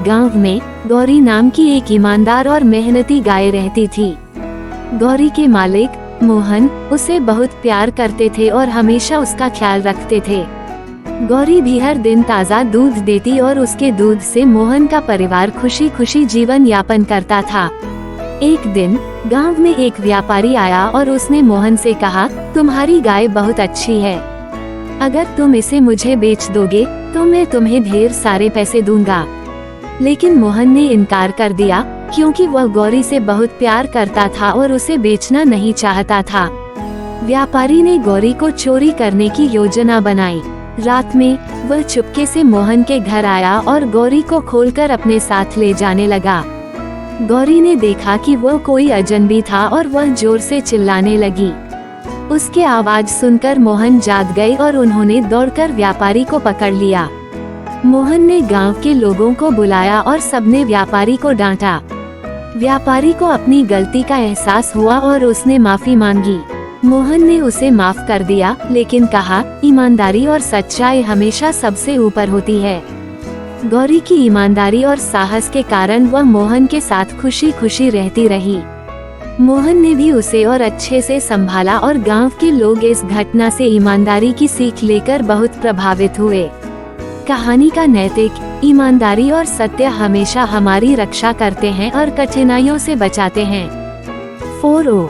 गांव में गौरी नाम की एक ईमानदार और मेहनती गाय रहती थी। गौरी के मालिक मोहन उसे बहुत प्यार करते थे और हमेशा उसका ख्याल रखते थे। गौरी भी हर दिन ताज़ा दूध देती और उसके दूध से मोहन का परिवार खुशी खुशी जीवन यापन करता था। एक दिन गांव में एक व्यापारी आया और उसने मोहन से कहा, तुम्हारी गाय बहुत अच्छी है, अगर तुम इसे मुझे बेच दोगे तो मैं तुम्हें ढेर सारे पैसे दूंगा। लेकिन मोहन ने इनकार कर दिया क्योंकि वह गौरी से बहुत प्यार करता था और उसे बेचना नहीं चाहता था। व्यापारी ने गौरी को चोरी करने की योजना बनाई। रात में वह चुपके से मोहन के घर आया और गौरी को खोलकर अपने साथ ले जाने लगा। गौरी ने देखा कि वह कोई अजनबी था और वह जोर से चिल्लाने लगी। उसके आवाज सुनकर मोहन जाग गए और उन्होंने दौड़कर व्यापारी को पकड़ लिया। मोहन ने गांव के लोगों को बुलाया और सबने व्यापारी को डांटा। व्यापारी को अपनी गलती का एहसास हुआ और उसने माफी मांगी। मोहन ने उसे माफ कर दिया, लेकिन कहा, ईमानदारी और सच्चाई हमेशा सबसे ऊपर होती है। गौरी की ईमानदारी और साहस के कारण वह मोहन के साथ खुशी खुशी रहती रही। मोहन ने भी उसे और अच्छे से संभाला और गांव के लोग इस घटना से ईमानदारी की सीख लेकर बहुत प्रभावित हुए। कहानी का नैतिक: ईमानदारी और सत्य हमेशा हमारी रक्षा करते हैं और कठिनाइयों से बचाते हैं। 4O